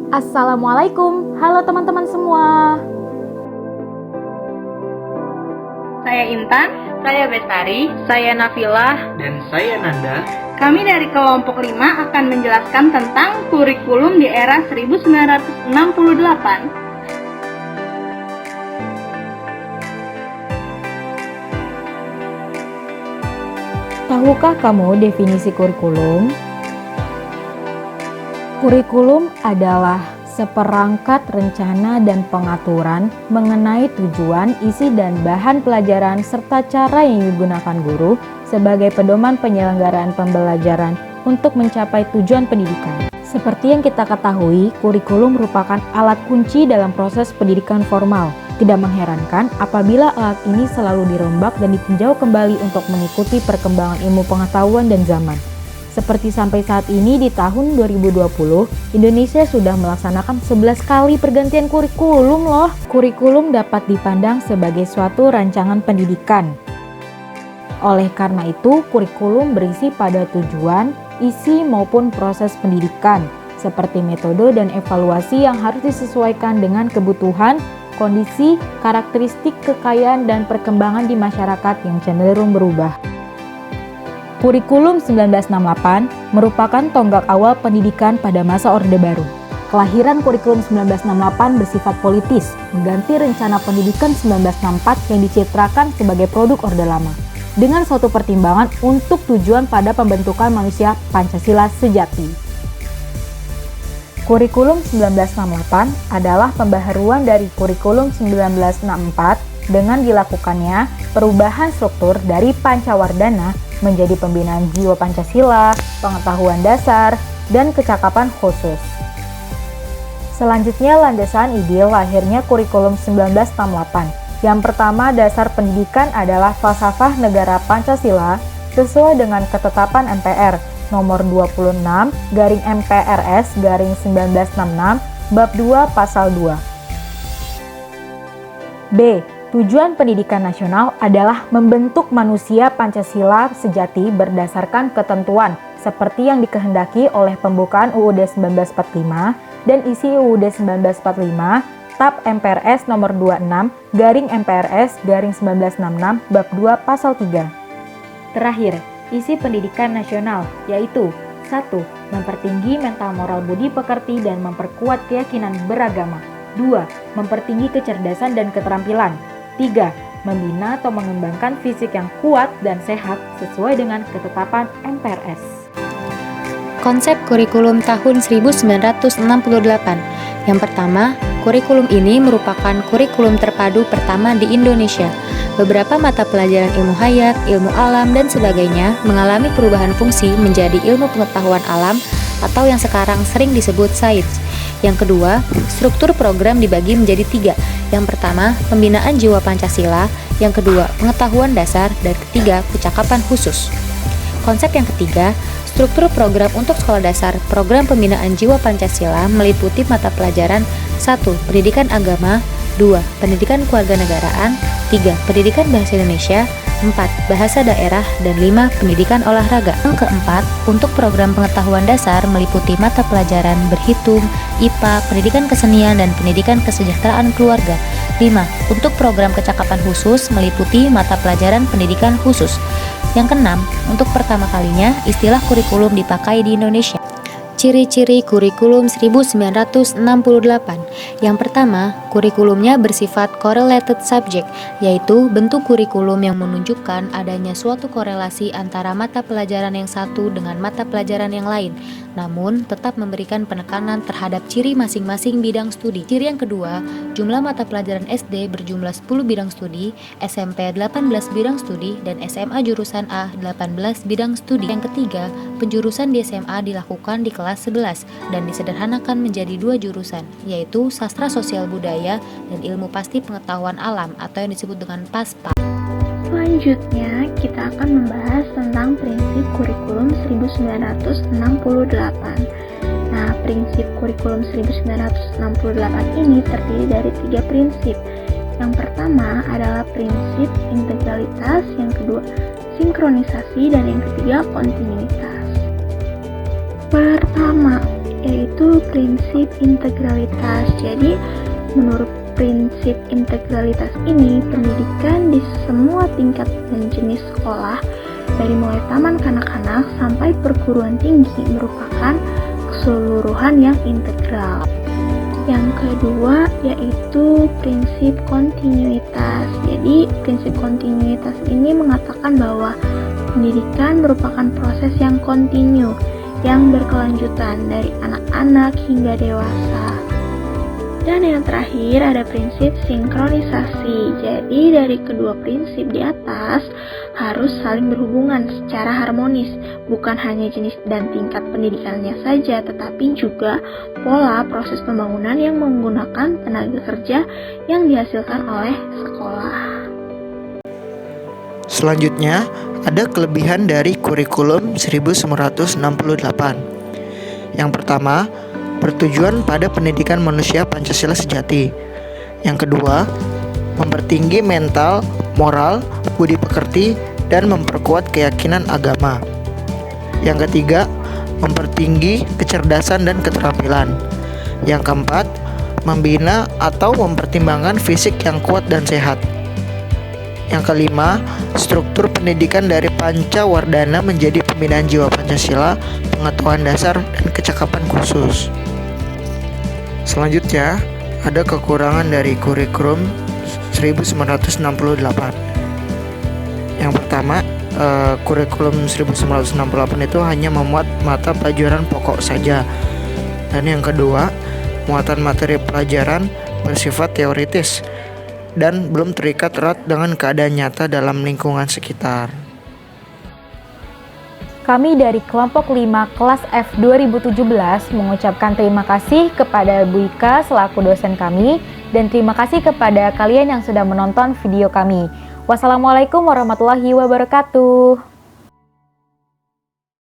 Assalamualaikum, halo teman-teman semua. Saya Intan, Saya Bestari, saya Nafilah. Dan saya Nanda. Kami dari kelompok 5 akan menjelaskan tentang kurikulum di era 1968. Tahukah kamu definisi kurikulum? Kurikulum adalah seperangkat rencana dan pengaturan mengenai tujuan, isi dan bahan pelajaran serta cara yang digunakan guru sebagai pedoman penyelenggaraan pembelajaran untuk mencapai tujuan pendidikan. Seperti yang kita ketahui, kurikulum merupakan alat kunci dalam proses pendidikan formal. Tidak mengherankan apabila alat ini selalu dirombak dan ditinjau kembali untuk mengikuti perkembangan ilmu pengetahuan dan zaman. Seperti sampai saat ini di tahun 2020, Indonesia sudah melaksanakan 11 kali pergantian kurikulum loh. Kurikulum dapat dipandang sebagai suatu rancangan pendidikan. Oleh karena itu, kurikulum berisi pada tujuan, isi maupun proses pendidikan, seperti metode dan evaluasi yang harus disesuaikan dengan kebutuhan, kondisi, karakteristik, kekayaan, dan perkembangan di masyarakat yang cenderung berubah. Kurikulum 1968 merupakan tonggak awal pendidikan pada masa Orde Baru. Kelahiran kurikulum 1968 bersifat politis, mengganti rencana pendidikan 1964 yang dicitrakan sebagai produk Orde Lama, dengan suatu pertimbangan untuk tujuan pada pembentukan manusia Pancasila sejati. Kurikulum 1968 adalah pembaharuan dari kurikulum 1964 dengan dilakukannya perubahan struktur dari Pancawardana menjadi pembinaan jiwa Pancasila, pengetahuan dasar, dan kecakapan khusus. Selanjutnya landasan ide lahirnya kurikulum 1968. Yang pertama, dasar pendidikan adalah falsafah negara Pancasila sesuai dengan ketetapan MPR nomor 26 garing MPRS garing 1966 bab 2 pasal 2. B. Tujuan pendidikan nasional adalah membentuk manusia Pancasila sejati berdasarkan ketentuan seperti yang dikehendaki oleh pembukaan UUD 1945 dan isi UUD 1945 TAP MPRS nomor 26 garing MPRS garing 1966 bab 2 pasal 3. Terakhir, isi pendidikan nasional yaitu 1. Mempertinggi mental moral budi pekerti dan memperkuat keyakinan beragama. 2. Mempertinggi kecerdasan dan keterampilan. 3. Membina atau mengembangkan fisik yang kuat dan sehat sesuai dengan ketetapan MPRS. Konsep kurikulum tahun 1968. Yang pertama, kurikulum ini merupakan kurikulum terpadu pertama di Indonesia. Beberapa mata pelajaran ilmu hayat, ilmu alam, dan sebagainya mengalami perubahan fungsi menjadi ilmu pengetahuan alam atau yang sekarang sering disebut sains. Yang kedua, struktur program dibagi menjadi 3. Yang pertama, pembinaan jiwa Pancasila. Yang kedua, pengetahuan dasar. Dan ketiga, kecakapan khusus. Konsep yang ketiga, struktur program untuk sekolah dasar program pembinaan jiwa Pancasila meliputi mata pelajaran 1. Pendidikan agama. 2. Pendidikan kewarganegaraan. 3. Pendidikan bahasa Indonesia. 4. Bahasa daerah. Dan 5. Pendidikan olahraga. Yang keempat, untuk program pengetahuan dasar meliputi mata pelajaran berhitung, IPA, pendidikan kesenian, dan pendidikan kesejahteraan keluarga. 5. Untuk program kecakapan khusus meliputi mata pelajaran pendidikan khusus. Yang keenam, untuk pertama kalinya istilah kurikulum dipakai di Indonesia. Ciri-ciri kurikulum 1968. Yang pertama, kurikulumnya bersifat correlated subject, yaitu bentuk kurikulum yang menunjukkan adanya suatu korelasi antara mata pelajaran yang satu dengan mata pelajaran yang lain, namun tetap memberikan penekanan terhadap ciri masing-masing bidang studi. Ciri yang kedua, jumlah mata pelajaran SD berjumlah 10 bidang studi, SMP 18 bidang studi, dan SMA jurusan A 18 bidang studi. Yang ketiga, penjurusan di SMA dilakukan di kelas 11 dan disederhanakan menjadi 2 jurusan, yaitu sastra sosial budaya dan ilmu pasti pengetahuan alam atau yang disebut dengan PASPA. Selanjutnya, kita akan membahas tentang prinsip kurikulum 1968. Nah, prinsip kurikulum 1968 ini terdiri dari 3 prinsip. Yang pertama adalah prinsip integralitas, yang kedua sinkronisasi, dan yang ketiga kontinuitas. Pertama, yaitu yaitu prinsip integralitas. Jadi, menurut prinsip integralitas ini, pendidikan di semua tingkat dan jenis sekolah, dari mulai taman kanak-kanak sampai perguruan tinggi, merupakan keseluruhan yang integral. Yang kedua yaitu prinsip kontinuitas. Jadi, prinsip kontinuitas ini mengatakan bahwa pendidikan merupakan proses yang kontinu, yang berkelanjutan dari anak-anak hingga dewasa. Dan yang terakhir ada prinsip sinkronisasi. Jadi dari kedua prinsip di atas harus saling berhubungan secara harmonis, bukan hanya jenis dan tingkat pendidikannya saja, tetapi juga pola proses pembangunan yang menggunakan tenaga kerja yang dihasilkan oleh sekolah. Selanjutnya, ada kelebihan dari kurikulum 1968. Yang pertama, bertujuan pada pendidikan manusia Pancasila sejati. Yang kedua, mempertinggi mental, moral, budi pekerti, dan memperkuat keyakinan agama. Yang ketiga, mempertinggi kecerdasan dan keterampilan. Yang keempat, membina atau mempertimbangkan fisik yang kuat dan sehat. Yang kelima, struktur pendidikan dari Pancawardhana menjadi pembinaan jiwa Pancasila, pengetahuan dasar, dan kecakapan khusus. Selanjutnya, ada kekurangan dari kurikulum 1968. Yang pertama, kurikulum 1968 itu hanya memuat mata pelajaran pokok saja. Dan yang kedua, muatan materi pelajaran bersifat teoritis dan belum terikat erat dengan keadaan nyata dalam lingkungan sekitar. Kami dari kelompok 5 kelas F 2017 mengucapkan terima kasih kepada Bu Ika selaku dosen kami dan terima kasih kepada kalian yang sudah menonton video kami. Wassalamualaikum warahmatullahi wabarakatuh.